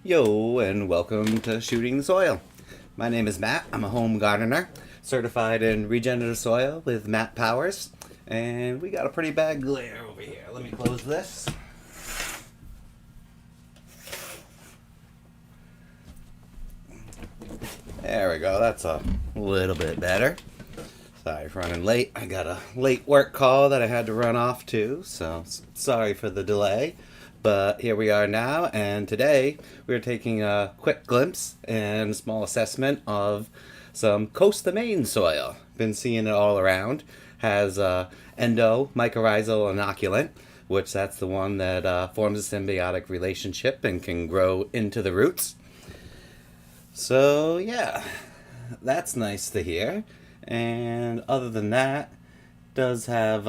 Yo, and welcome to Shooting the Soil. My name is Matt. I'm a home gardener, certified in regenerative soil with Matt Powers. And we got a pretty bad glare over here. Let me close this. There we go. That's a little bit better. Sorry for running late. I got a late work call that I had to run off to, so sorry for the delay. But here we are now, and today we're taking a quick glimpse and small assessment of some coast of Maine soil. Been seeing it all around. Has endo mycorrhizal inoculant, which that's the one that forms a symbiotic relationship and can grow into the roots. So yeah, that's nice to hear. And other than that, does have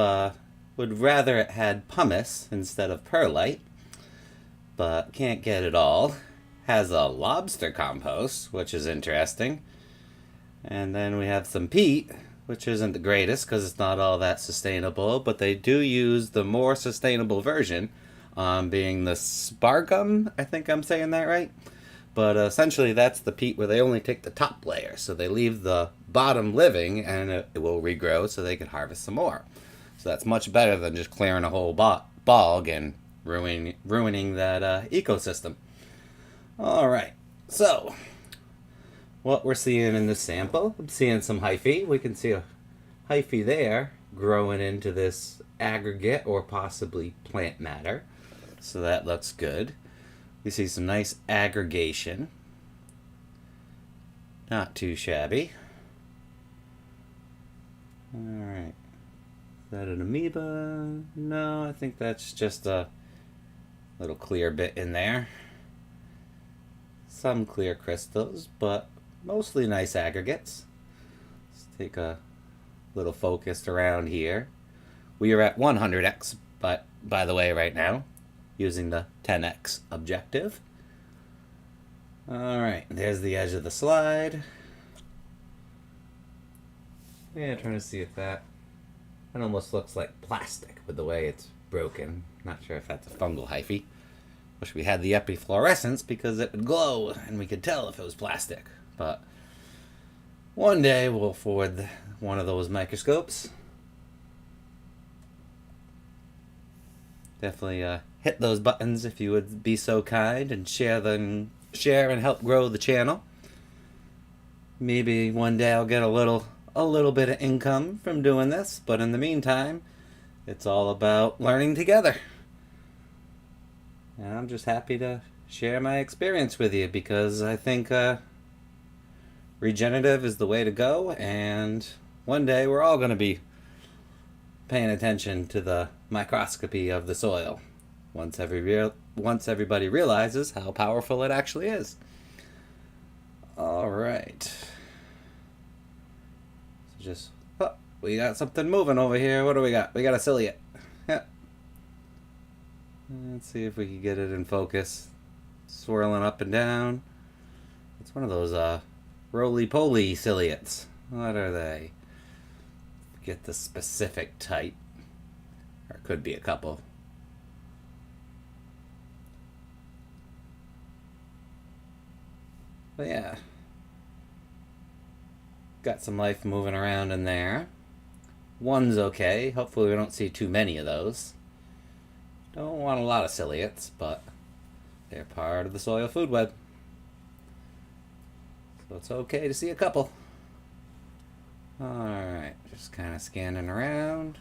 would rather it had pumice instead of perlite, but can't get it all. Has a lobster compost, which is interesting. And then we have some peat, which isn't the greatest because it's not all that sustainable, but they do use the more sustainable version, being the spargum, I think I'm saying that right. But essentially that's the peat where they only take the top layer, so they leave the bottom living and it will regrow so they can harvest some more. So that's much better than just clearing a whole bog and ruining that ecosystem. Alright, so what we're seeing in this sample, I'm seeing some hyphae. We can see a hyphae there growing into this aggregate or possibly plant matter. So that looks good. We see some nice aggregation. Not too shabby. Alright. Is that an amoeba? No, I think that's just a little clear bit in there. Some clear crystals, but mostly nice aggregates. Let's take a little focus around here. We are at 100x, but by the way, right now, using the 10x objective. Alright, there's the edge of the slide. Yeah, trying to see if that almost looks like plastic with the way it's broken. Not sure if that's a fungal hyphae. Wish we had the epifluorescence because it would glow and we could tell if it was plastic. But one day we'll afford one of those microscopes. Definitely hit those buttons if you would be so kind and share and help grow the channel. Maybe one day I'll get a little bit of income from doing this, but in the meantime, it's all about learning together. And I'm just happy to share my experience with you because I think regenerative is the way to go, and one day we're all going to be paying attention to the microscopy of the soil once everybody realizes how powerful it actually is. All right. So we got something moving over here. What do we got? We got a ciliate. Yeah. Let's see if we can get it in focus. Swirling up and down. It's one of those roly-poly ciliates. What are they? Get the specific type. Or it could be a couple. But yeah. Got some life moving around in there. One's okay. Hopefully we don't see too many of those. Don't want a lot of ciliates, but they're part of the soil food web. So it's okay to see a couple. Alright, just kind of scanning around.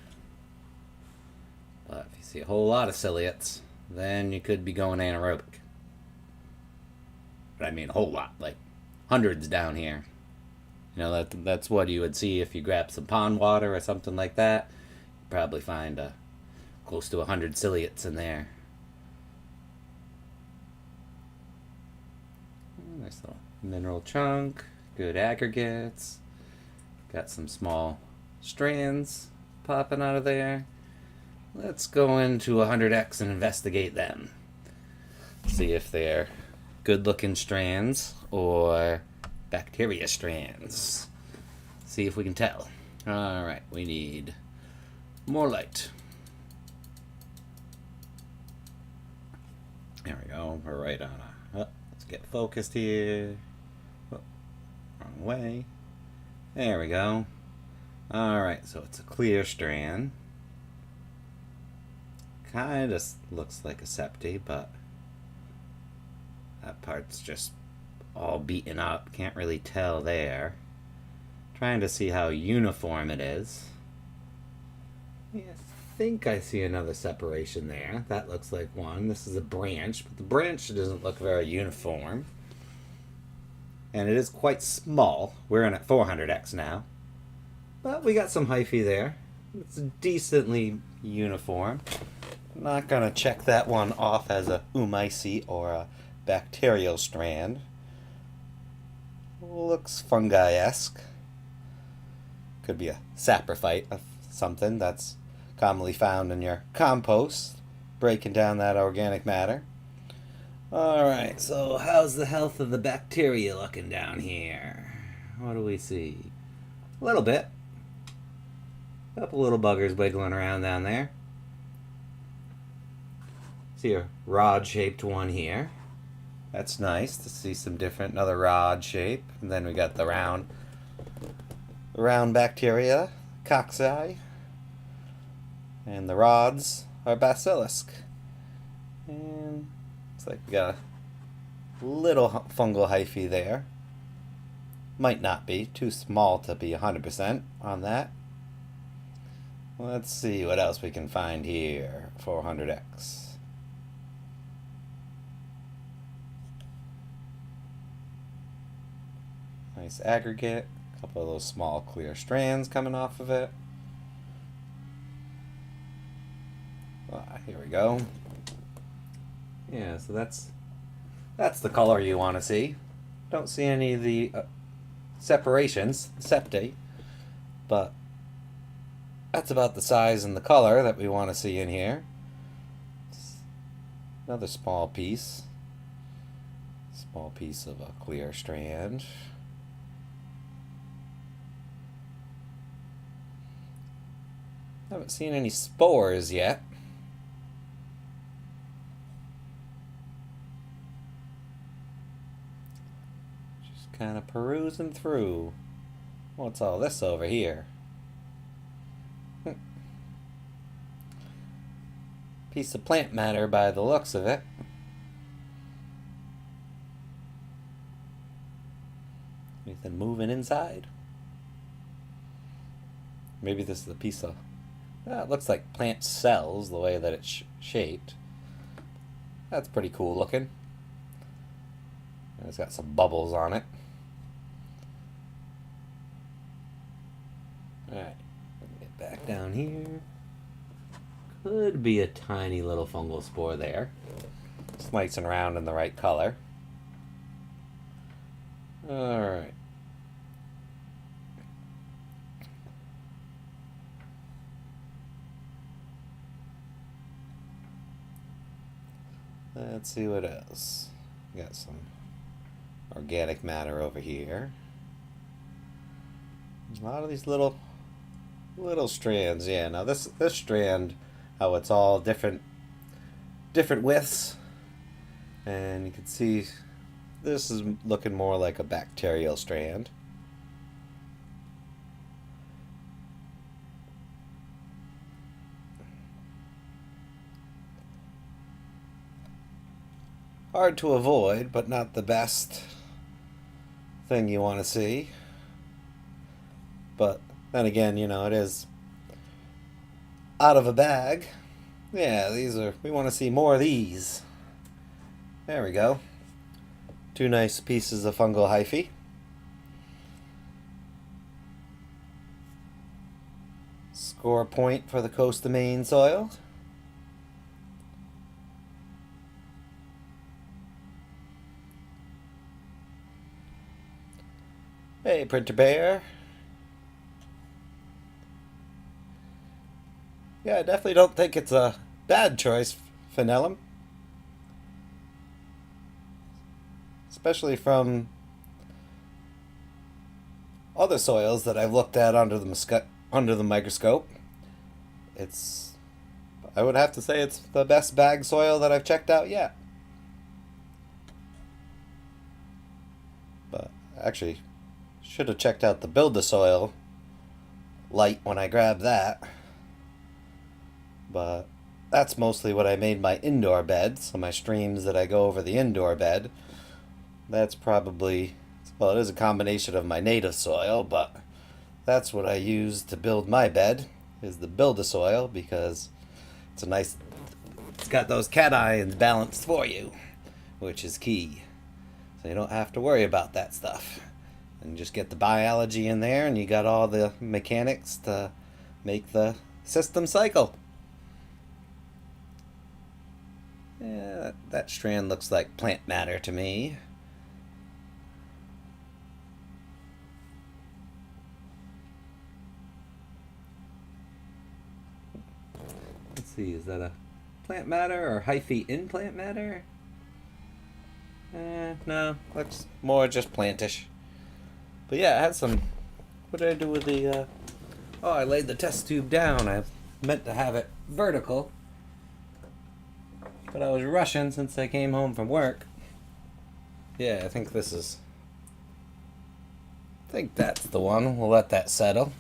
But if you see a whole lot of ciliates, then you could be going anaerobic. But I mean a whole lot, like hundreds down here. You know, that's what you would see if you grab some pond water or something like that. You'd probably find close to 100 ciliates in there. Nice little mineral chunk, good aggregates. Got some small strands popping out of there. Let's go into 100x and investigate them. See if they're good looking strands or bacteria strands. See if we can tell. Alright, we need more light. There we go. We're right on a... Oh, let's just get focused here. Oh, wrong way. There we go. Alright, so it's a clear strand. Kind of looks like a septi, but that part's just all beaten up. Can't really tell there. Trying to see how uniform it is. Yeah, I think I see another separation there. That looks like one. This is a branch, but the branch doesn't look very uniform. And it is quite small. We're in at 400x now. But we got some hyphae there. It's decently uniform. I'm not going to check that one off as a Mycorrhizae or a bacterial strand. Looks fungi-esque. Could be a saprophyte of something that's commonly found in your compost, breaking down that organic matter. Alright, so how's the health of the bacteria looking down here? What do we see? A little bit. A couple little buggers wiggling around down there. See a rod-shaped one here. That's nice to see some different, another rod shape. And then we got the round bacteria, cocci. And the rods are basilisk. And looks like we got a little fungal hyphae there. Might not be, too small to be 100% on that. Let's see what else we can find here. 400x. Nice aggregate. A couple of those small clear strands coming off of it. Here we go. Yeah, so that's the color you want to see. Don't see any of the separations, septae, but that's about the size and the color that we want to see in here. Another small piece of a clear strand. Haven't seen any spores yet. Just kind of perusing through. What's all this over here? Piece of plant matter by the looks of it. Anything moving inside? Maybe this is a piece of... it looks like plant cells, the way that it's shaped. That's pretty cool looking. And it's got some bubbles on it. Alright, get back down here. Could be a tiny little fungal spore there. It's nice and round and the right color. Alright. Let's see what else. Got some organic matter over here. A lot of these little strands. Yeah, now this strand, how it's all different widths, and you can see this is looking more like a bacterial strand. Hard to avoid, but not the best thing you want to see. But then again, you know, it is out of a bag. Yeah, we want to see more of these. There we go. Two nice pieces of fungal hyphae. Score point for the coast of Maine soil. Hey, Printer Bear. Yeah, I definitely don't think it's a bad choice, Phenellum. Especially from other soils that I've looked at under the microscope. I would have to say it's the best bag soil that I've checked out yet. But actually, should have checked out the build the soil light when I grabbed that. But that's mostly what I made my indoor bed. So my streams that I go over the indoor bed, that's probably, well, it is a combination of my native soil, but that's what I use to build my bed, is the build a soil, because it's a nice, it's got those cations balanced for you, which is key. So you don't have to worry about that stuff. And just get the biology in there, and you got all the mechanics to make the system cycle. Yeah, that strand looks like plant matter to me. Let's see, is that a plant matter or hyphae in plant matter? No, looks more just plantish. But yeah, I had some. What did I do with the? Oh, I laid the test tube down. I meant to have it vertical, but I was rushing since I came home from work. Yeah, I think this is. I think that's the one. We'll let that settle.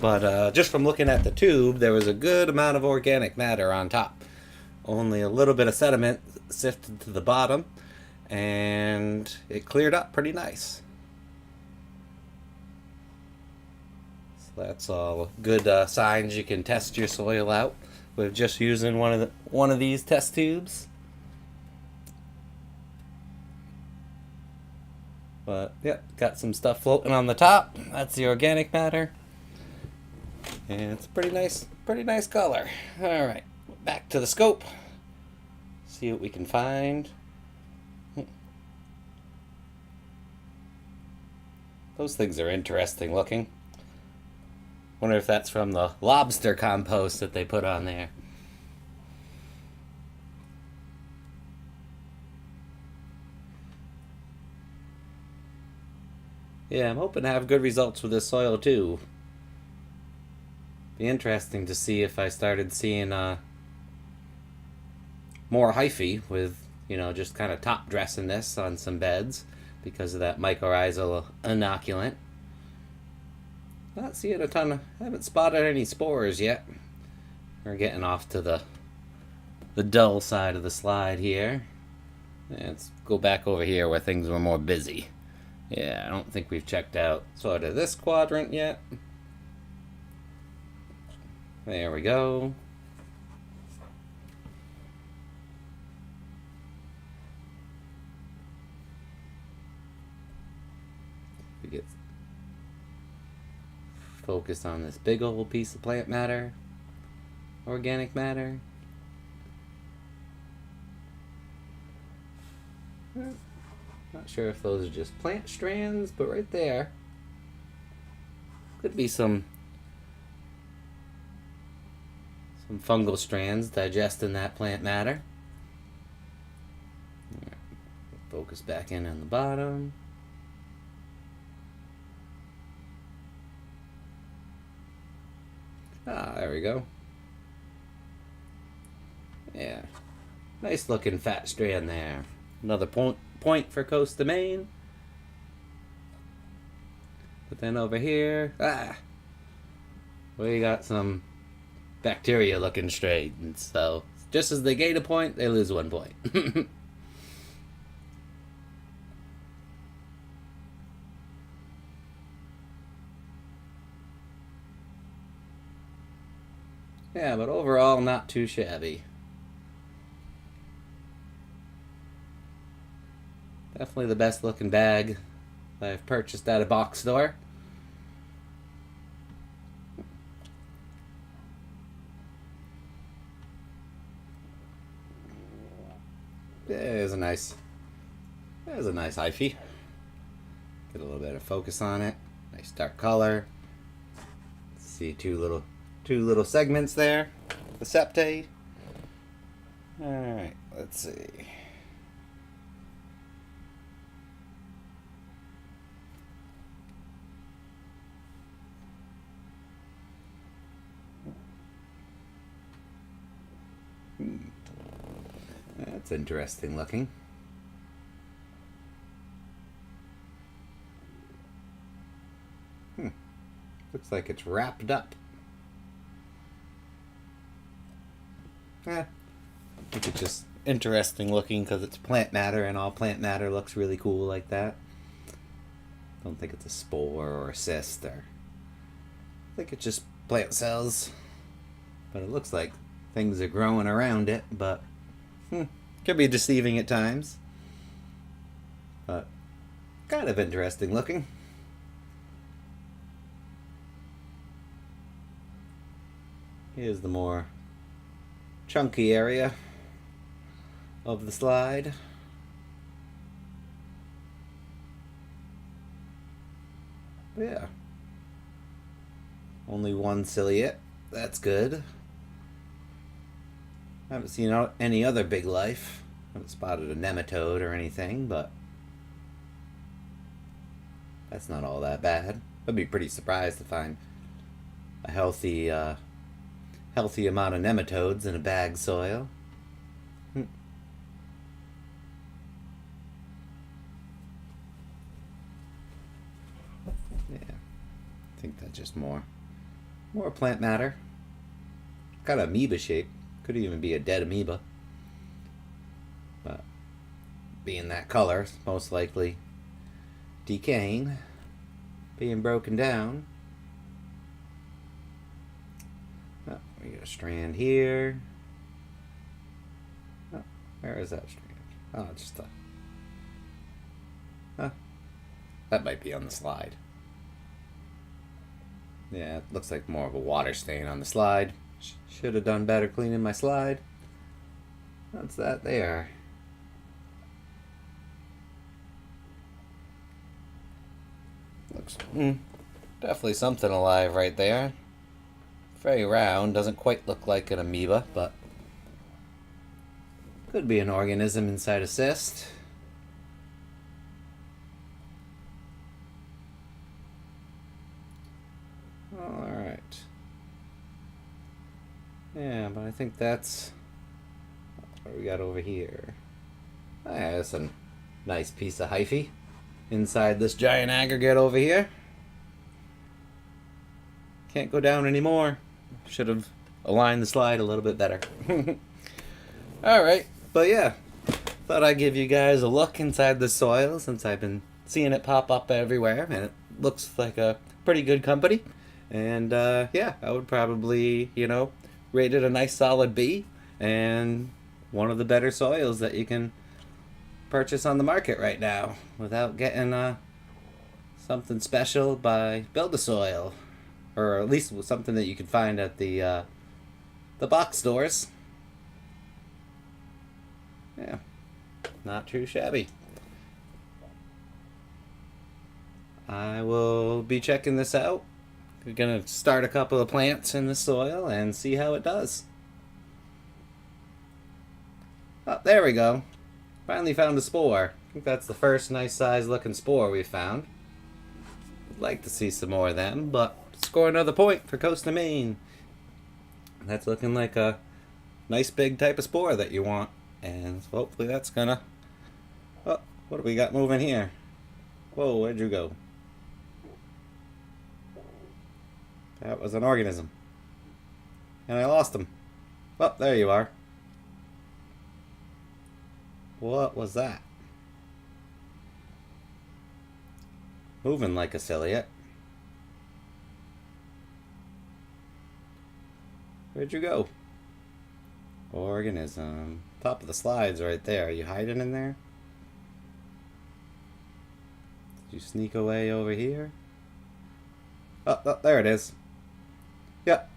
But just from looking at the tube, there was a good amount of organic matter on top. Only a little bit of sediment sifted to the bottom, and it cleared up pretty nice. That's all good signs you can test your soil out with just using one of these test tubes. But yeah, got some stuff floating on the top. That's the organic matter, and it's pretty nice color. All right, back to the scope. See what we can find. Those things are interesting looking. Wonder if that's from the lobster compost that they put on there. Yeah, I'm hoping to have good results with this soil too. Be interesting to see if I started seeing more hyphae with, just kind of top dressing this on some beds because of that mycorrhizal inoculant. Not seeing a ton of, I haven't spotted any spores yet. We're getting off to the dull side of the slide here. Let's go back over here where things were more busy. Yeah, I don't think we've checked out sort of this quadrant yet. There we go. We get focused on this big old piece of plant matter, organic matter. Not sure if those are just plant strands, but right there could be some fungal strands digesting that plant matter. Right. Focus back in on the bottom. Ah, there we go. Yeah. Nice looking fat strand there. Another point for coast of Maine. But then over here, we got some bacteria looking strands. So just as they gain a point, they lose 1 point. Yeah, but overall, not too shabby. Definitely the best looking bag I've purchased at a box store. There's a nice hyphae. Get a little bit of focus on it. Nice dark color. See two little segments there. The septae. Alright, let's see. That's interesting looking. Looks like it's wrapped up. I think it's just interesting looking because it's plant matter, and all plant matter looks really cool like that. Don't think it's a spore or a cyst, or I think it's just plant cells. But it looks like things are growing around it, but could be deceiving at times. But kind of interesting looking. Here's the more chunky area of the slide. But yeah. Only one ciliate. That's good. I haven't seen any other big life. I haven't spotted a nematode or anything, but that's not all that bad. I'd be pretty surprised to find a healthy amount of nematodes in a bag soil. Yeah, I think that's just more plant matter. Kind of amoeba shape. Could even be a dead amoeba. But being that color, it's most likely decaying, being broken down. Oh, we got a strand here. Oh, where is that strand? Oh, it's just that might be on the slide. Yeah, it looks like more of a water stain on the slide. Should have done better cleaning my slide. What's that there? Looks definitely something alive right there. Very round, doesn't quite look like an amoeba, but could be an organism inside a cyst. Alright. Yeah, but I think that's what we got over here. Oh, yeah, that's a nice piece of hyphae inside this giant aggregate over here. Can't go down anymore. Should have aligned the slide a little bit better. Alright, but yeah, thought I'd give you guys a look inside the soil since I've been seeing it pop up everywhere, and it looks like a pretty good company. And yeah, I would probably, rate it a nice solid B, and one of the better soils that you can purchase on the market right now without getting something special by Build-A-Soil, or at least something that you can find at the box stores. Yeah, not too shabby. I will be checking this out. We're going to start a couple of plants in the soil and see how it does. Oh, there we go. Finally found a spore. I think that's the first nice size looking spore we found. I'd like to see some more of them, but score another point for Coast of Maine. That's looking like a nice big type of spore that you want. And hopefully that's gonna... Oh, what do we got moving here? Whoa, where'd you go? That was an organism. And I lost him. Oh, there you are. What was that? Moving like a ciliate. Where'd you go? Organism. Top of the slide's right there. Are you hiding in there? Did you sneak away over here? Oh, there it is. Yep.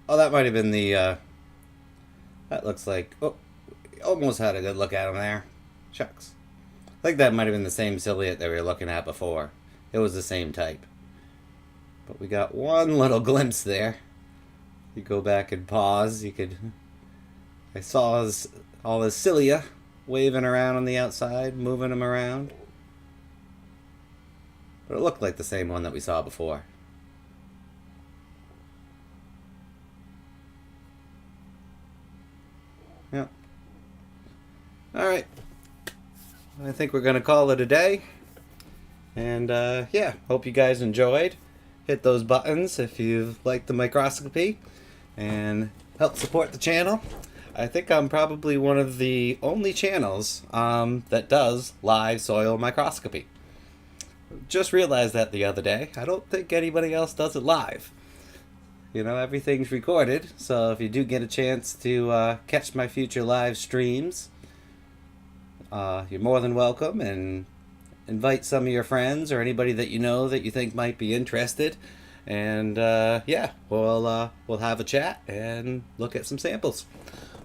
Oh, that might have been the, that looks like... Oh, almost had a good look at him there. Shucks. I think that might have been the same ciliate that we were looking at before. It was the same type. But we got one little glimpse there. You go back and pause, you could... I saw all his cilia waving around on the outside, moving them around. But it looked like the same one that we saw before. Yep. Alright. I think we're going to call it a day. And yeah, hope you guys enjoyed. hit those buttons if you like the microscopy and help support the channel. I think I'm probably one of the only channels that does live soil microscopy. Just realized that the other day. I don't think anybody else does it live. You know, everything's recorded, so if you do get a chance to catch my future live streams, you're more than welcome, and invite some of your friends or anybody that you know that you think might be interested. And yeah, we'll have a chat and look at some samples.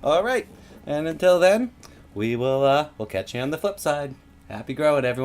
All right, and until then, we'll catch you on the flip side. Happy growing, everyone.